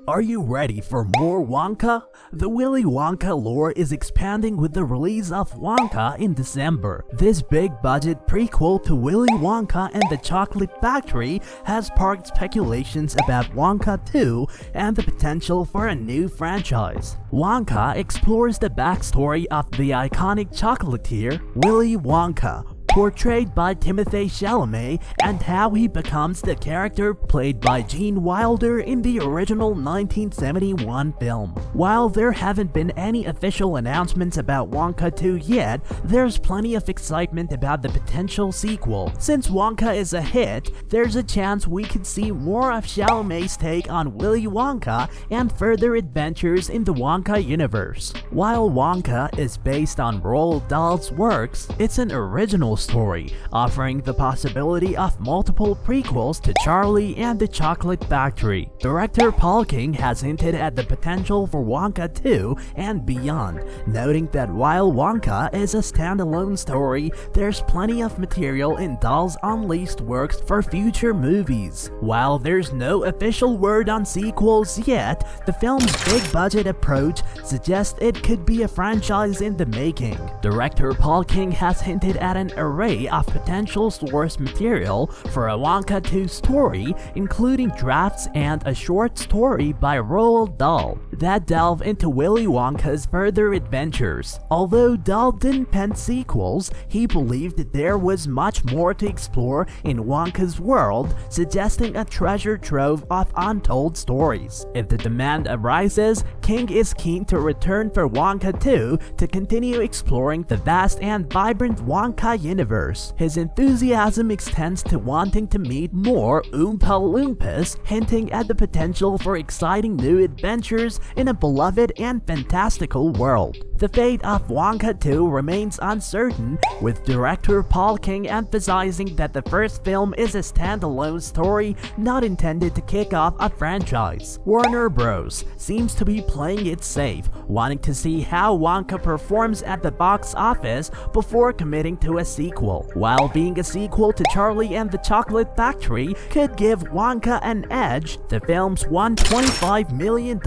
Are you ready for more Wonka? The Willy Wonka lore is expanding with the release of Wonka in December. This big-budget prequel to Willy Wonka and the Chocolate Factory has sparked speculations about Wonka 2 and the potential for a new franchise. Wonka explores the backstory of the iconic chocolatier Willy Wonka, portrayed by Timothée Chalamet, and how he becomes the character played by Gene Wilder in the original 1971 film. While there haven't been any official announcements about Wonka 2 yet, there's plenty of excitement about the potential sequel. Since Wonka is a hit, there's a chance we could see more of Chalamet's take on Willy Wonka and further adventures in the Wonka universe. While Wonka is based on Roald Dahl's works, it's an original story, offering the possibility of multiple prequels to Charlie and the Chocolate Factory. Director Paul King has hinted at the potential for Wonka 2 and beyond, noting that while Wonka is a standalone story, there's plenty of material in Dahl's unleashed works for future movies. While there's no official word on sequels yet, the film's big-budget approach suggests it could be a franchise in the making. Director Paul King has hinted at an array of potential source material for a Wonka 2 story, including drafts and a short story by Roald Dahl that delve into Willy Wonka's further adventures. Although Dahl didn't pen sequels, he believed there was much more to explore in Wonka's world, suggesting a treasure trove of untold stories. If the demand arises, King is keen to return for Wonka 2 to continue exploring the vast and vibrant Wonka universe. His enthusiasm extends to wanting to meet more Oompa Loompas, hinting at the potential for exciting new adventures in a beloved and fantastical world. The fate of Wonka 2 remains uncertain, with director Paul King emphasizing that the first film is a standalone story not intended to kick off a franchise. Warner Bros. Seems to be playing it safe, wanting to see how Wonka performs at the box office before committing to a sequel. While being a sequel to Charlie and the Chocolate Factory could give Wonka an edge, the film's $125 million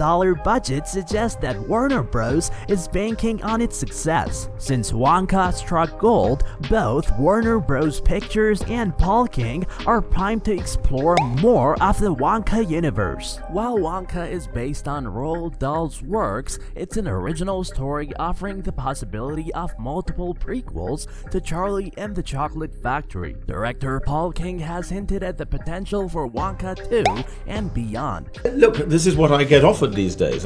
budget suggests that Warner Bros. Is banking on its success. Since Wonka struck gold, both Warner Bros. Pictures and Paul King are primed to explore more of the Wonka universe. While Wonka is based on Roald Dahl's works, it's an original story offering the possibility of multiple prequels to Charlie and the Chocolate Factory. Director Paul King has hinted at the potential for Wonka 2 and beyond. Look, this is what I get offered these days,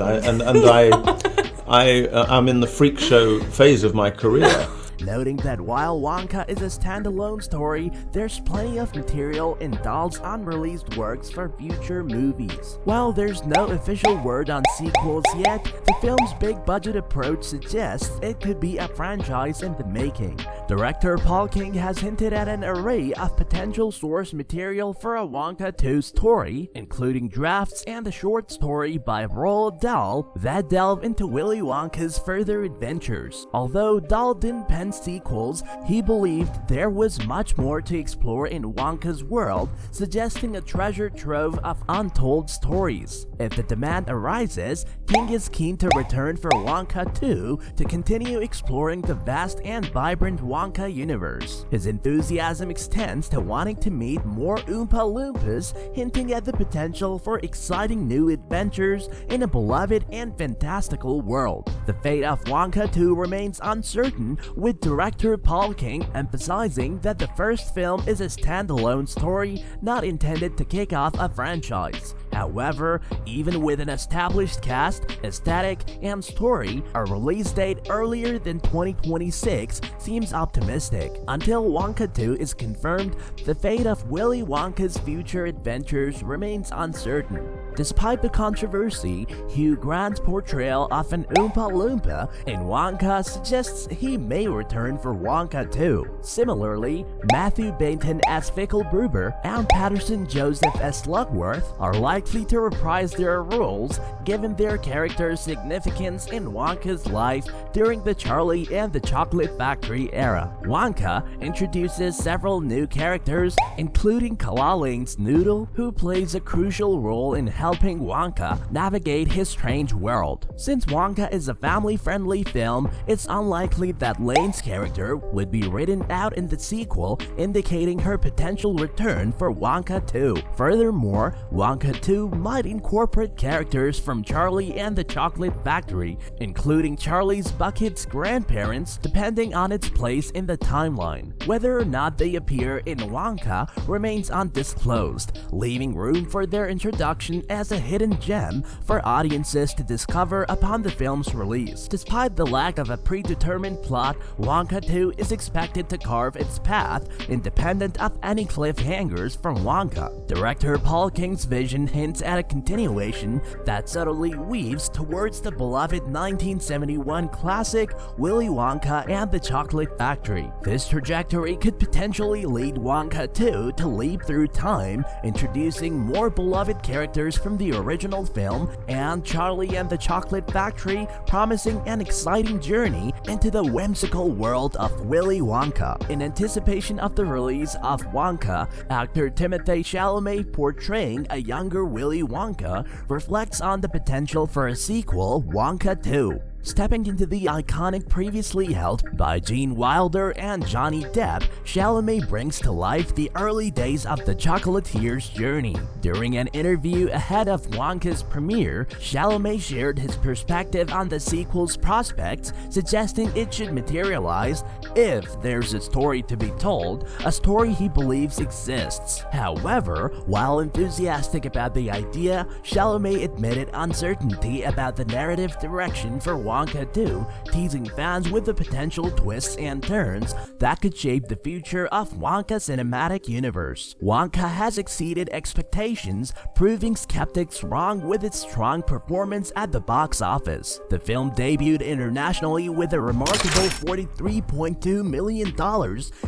I'm in the freak show phase of my career. Noting that while Wonka is a standalone story, there's plenty of material in Dahl's unreleased works for future movies. While there's no official word on sequels yet, the film's big-budget approach suggests it could be a franchise in the making. Director Paul King has hinted at an array of potential source material for a Wonka 2 story, including drafts and a short story by Roald Dahl that delve into Willy Wonka's further adventures. Although Dahl didn't pen sequels, he believed there was much more to explore in Wonka's world, suggesting a treasure trove of untold stories. If the demand arises, King is keen to return for Wonka 2 to continue exploring the vast and vibrant Wonka universe. His enthusiasm extends to wanting to meet more Oompa Loompas, hinting at the potential for exciting new adventures in a beloved and fantastical world. The fate of Wonka 2 remains uncertain, with director Paul King emphasizing that the first film is a standalone story not intended to kick off a franchise. However, even with an established cast, aesthetic, and story, a release date earlier than 2026 seems optimistic. Until Wonka 2 is confirmed, the fate of Willy Wonka's future adventures remains uncertain. Despite the controversy, Hugh Grant's portrayal of an Oompa Loompa in Wonka suggests he may return for Wonka 2. Similarly, Matthew Bainton as Fickle Gruber and Patterson Joseph as Slugworth are likely likely to reprise their roles given their character's significance in Wonka's life during the Charlie and the Chocolate Factory era. Wonka introduces several new characters, including Kalalink's Noodle, who plays a crucial role in helping Wonka navigate his strange world. Since Wonka is a family-friendly film, it's unlikely that Lane's character would be written out in the sequel, indicating her potential return for Wonka 2. Furthermore, Wonka 2 might incorporate characters from Charlie and the Chocolate Factory, including Charlie's Bucket's grandparents, depending on its place in the timeline. Whether or not they appear in Wonka remains undisclosed, leaving room for their introduction as a hidden gem for audiences to discover upon the film's release. Despite the lack of a predetermined plot, Wonka 2 is expected to carve its path independent of any cliffhangers from Wonka. Director Paul King's vision hints at a continuation that subtly weaves towards the beloved 1971 classic Willy Wonka and the Chocolate Factory. This trajectory could potentially lead Wonka 2 to leap through time, introducing more beloved characters from the original film, and Charlie and the Chocolate Factory promising an exciting journey into the whimsical world of Willy Wonka. In anticipation of the release of Wonka, actor Timothée Chalamet portraying a younger Willy Wonka reflects on the potential for a sequel, Wonka 2. Stepping into the iconic previously held by Gene Wilder and Johnny Depp, Chalamet brings to life the early days of the Chocolatier's journey. During an interview ahead of Wonka's premiere, Chalamet shared his perspective on the sequel's prospects, suggesting it should materialize if there's a story to be told, a story he believes exists. However, while enthusiastic about the idea, Chalamet admitted uncertainty about the narrative direction for Wonka 2, teasing fans with the potential twists and turns that could shape the future of Wonka's cinematic universe. Wonka has exceeded expectations, proving skeptics wrong with its strong performance at the box office. The film debuted internationally with a remarkable $43.2 million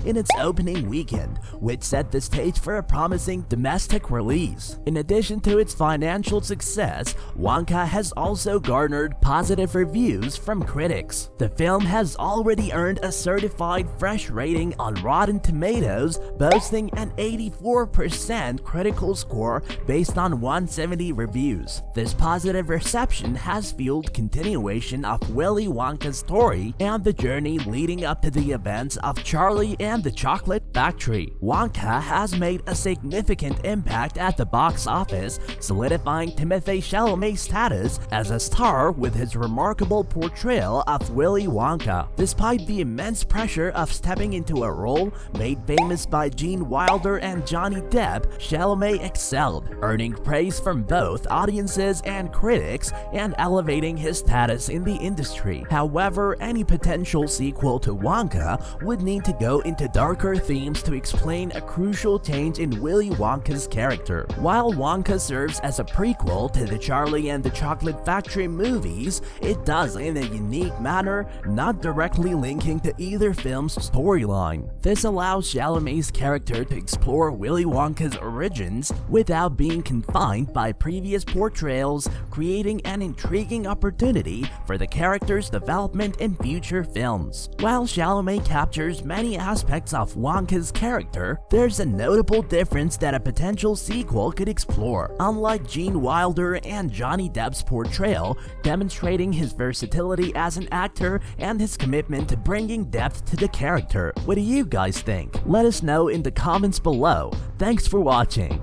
in its opening weekend, which set the stage for a promising domestic release. In addition to its financial success, Wonka has also garnered positive reviews from critics. The film has already earned a certified fresh rating on Rotten Tomatoes, boasting an 84% critical score based on 170 reviews. This positive reception has fueled continuation of Willy Wonka's story and the journey leading up to the events of Charlie and the Chocolate Factory. Wonka has made a significant impact at the box office, solidifying Timothée Chalamet's status as a star with his remarkable portrayal of Willy Wonka. Despite the immense pressure of stepping into a role made famous by Gene Wilder and Johnny Depp, Chalamet excelled, earning praise from both audiences and critics and elevating his status in the industry. However, any potential sequel to Wonka would need to go into darker themes to explain a crucial change in Willy Wonka's character. While Wonka serves as a prequel to the Charlie and the Chocolate Factory movies, it does in a unique manner, not directly linking to either film's storyline. This allows Chalamet's character to explore Willy Wonka's origins without being confined by previous portrayals, creating an intriguing opportunity for the character's development in future films. While Chalamet captures many aspects of Wonka's character, there's a notable difference that a potential sequel could explore. Unlike Gene Wilder and Johnny Depp's portrayal, demonstrating his versatility as an actor and his commitment to bringing depth to the character. What do you guys think? Let us know in the comments below. Thanks for watching.